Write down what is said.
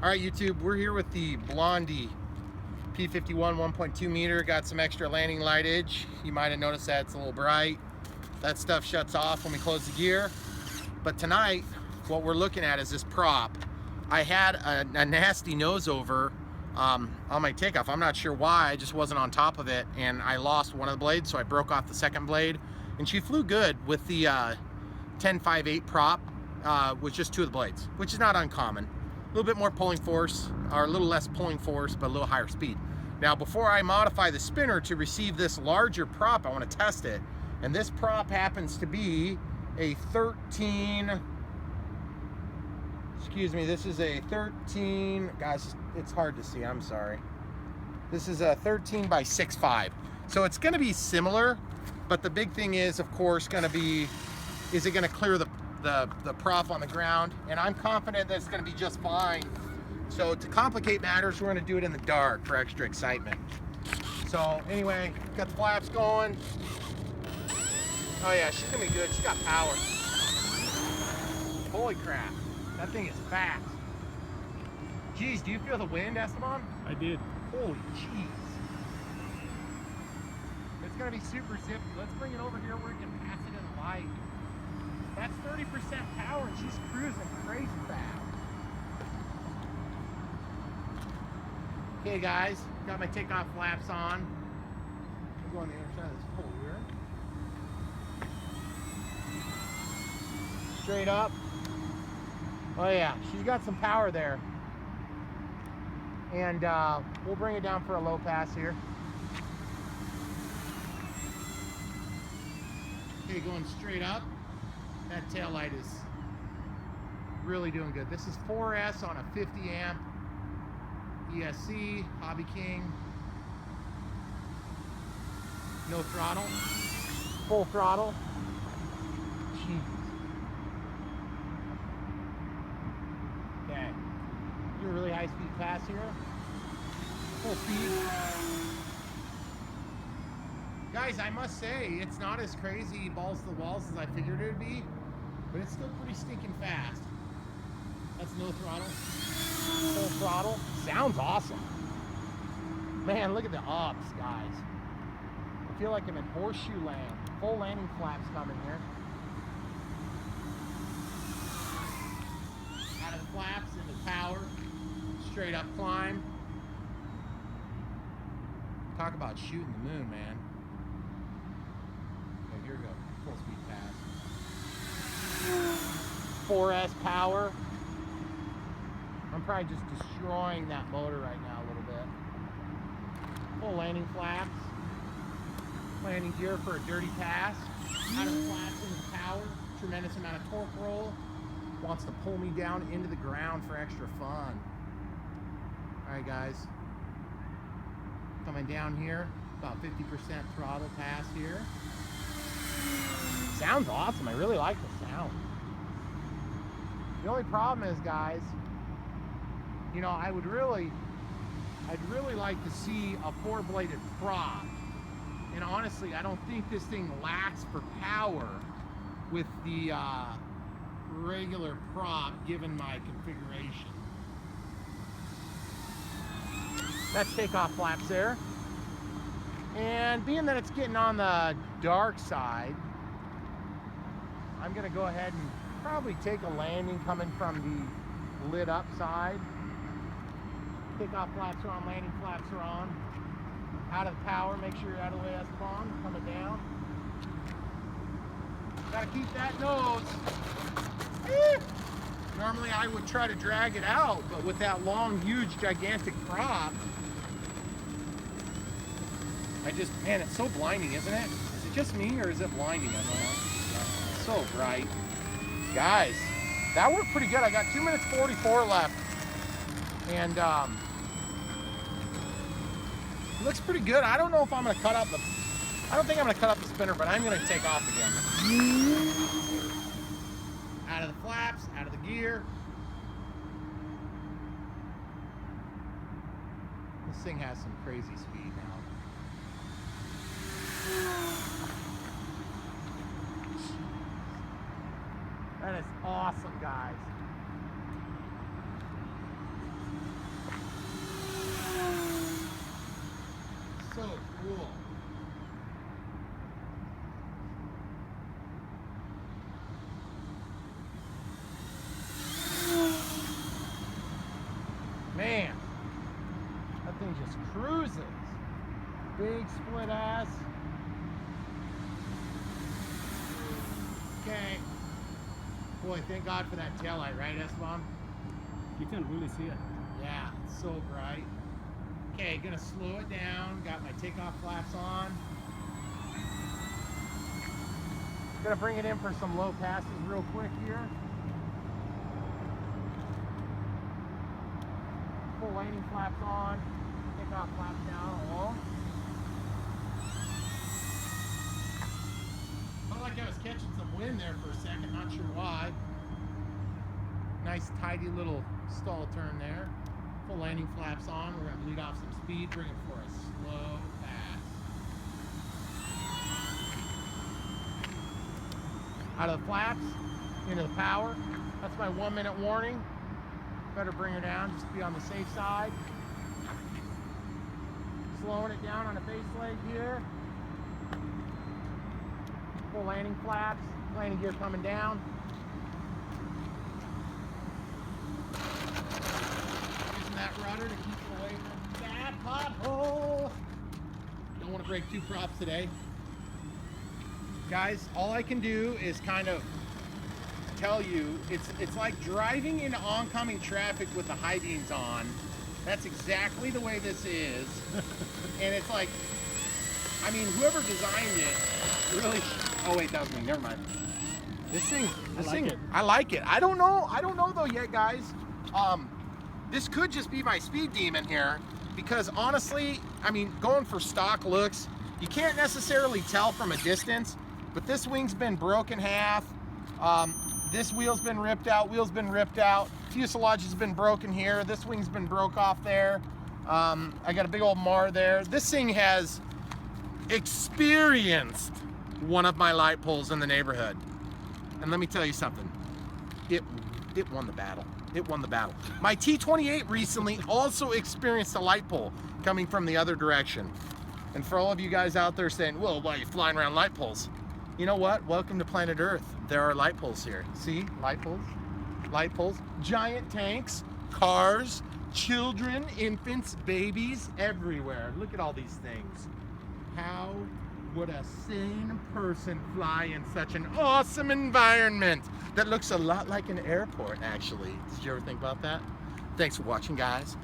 All right, YouTube, we're here with the Blondie P-51 1.2 meter. Got some extra landing lightage. You might have noticed that it's a little bright. That stuff shuts off when we close the gear. But tonight, what we're looking at is this prop. I had a nasty nose over on my takeoff. I'm not sure why, I just wasn't on top of it, and I lost one of the blades, so I broke off the second blade. And she flew good with the 10.5/8 prop with just two of the blades, which is not uncommon. A little bit more pulling force, or a little less pulling force, but a little higher speed. Now, before I modify the spinner to receive this larger prop, I want to test it. And this prop happens to be a 13, excuse me, this is a 13, guys, it's hard to see, I'm sorry. This is a 13 by 6.5. So it's gonna be similar, but the big thing is, of course, gonna be, is it gonna clear the prop on the ground? And I'm confident that it's gonna be just fine. So to complicate matters, we're gonna do it in the dark for extra excitement. So anyway, got the flaps going. Oh yeah, she's gonna be good, she's got power. Holy crap, that thing is fast. Geez, do you feel the wind, Esteban? I did. Holy jeez. It's gonna be super zippy. Let's bring it over here where we can pass it in the light. That's 30% power and she's cruising crazy fast. Okay guys, got my takeoff flaps on. I'll go on the other side of this pole here. Straight up. Oh yeah, she's got some power there. And we'll bring it down for a low pass here. Okay, going straight up. That tail light is really doing good. This is 4S on a 50 amp ESC, Hobby King. No throttle. Full throttle. Jeez. Okay. Do a really high speed pass here. Full speed. Guys, I must say, it's not as crazy balls to the walls as I figured it would be, but it's still pretty stinking fast. That's no throttle. Full throttle. Sounds awesome. Man, look at the ups, guys. I feel like I'm in horseshoe land. Full landing flaps coming here. Out of the flaps into power. Straight up climb. Talk about shooting the moon, man. Okay, here we go. Full speed pass. 4S power. I'm probably just destroying that motor right now a little bit. Full landing flaps. Landing gear for a dirty pass. Out of the flaps into the power. Tremendous amount of torque roll. Wants to pull me down into the ground for extra fun. Alright guys. Coming down here. About 50% throttle pass here. Sounds awesome. I really like the sound. The only problem is, guys, you know, I'd really like to see a 4-bladed prop. And honestly, I don't think this thing lacks for power with the regular prop given my configuration. That's takeoff flaps there. And being that it's getting on the dark side, I'm gonna go ahead and probably take a landing coming from the lit up side. Takeoff flaps are on, landing flaps are on. Out of the power, make sure you're out of the way, Esteban, coming down. Gotta keep that nose. Normally I would try to drag it out, but with that long, huge, gigantic prop, man, it's so blinding, isn't it? Is it just me, or is it blinding? I don't know. It's so bright. Guys, that worked pretty good. I got 2 minutes 44 left. And it looks pretty good. I don't know if I'm gonna cut up I don't think I'm gonna cut up the spinner, but I'm gonna take off again. Out of the flaps, out of the gear. This thing has some crazy speed now. That is awesome, guys. cruises. Big split ass. Okay. Boy, thank God for that taillight, right, Esteban? You can really see it. Yeah, it's so bright. Okay, gonna slow it down. Got my takeoff flaps on. Gonna bring it in for some low passes real quick here. Full landing flaps on. Takeoff flaps down along. Felt like I was catching some wind there for a second, not sure why. Nice tidy little stall turn there. Full landing flaps on. We're going to bleed off some speed, bring it for a slow pass. Out of the flaps, into the power. That's my 1 minute warning. Better bring her down, just to be on the safe side. Slowing it down on the base leg here. Full landing flaps, landing gear coming down. Using that rudder to keep it away from that pothole. Don't want to break two props today. Guys, all I can do is kind of tell you, it's like driving into oncoming traffic with the high beams on. That's exactly the way this is. And it's like, I mean, whoever designed it really, oh wait, that was me, never mind. This thing, I like it. I don't know though yet, guys. This could just be my speed demon here, because honestly, I mean, going for stock looks, you can't necessarily tell from a distance, but this wing's been broken half. This wheel's been ripped out, fuselage has been broken here, this wing's been broke off there. I got a big old mar there. This thing has experienced one of my light poles in the neighborhood. And let me tell you something, it won the battle. It won the battle. My T-28 recently also experienced a light pole coming from the other direction. And for all of you guys out there saying, well, why are you flying around light poles? You know what? Welcome to planet Earth. There are light poles here. See? Light poles, giant tanks, cars, children, infants, babies, everywhere. Look at all these things. How would a sane person fly in such an awesome environment that looks a lot like an airport, actually? Did you ever think about that? Thanks for watching, guys.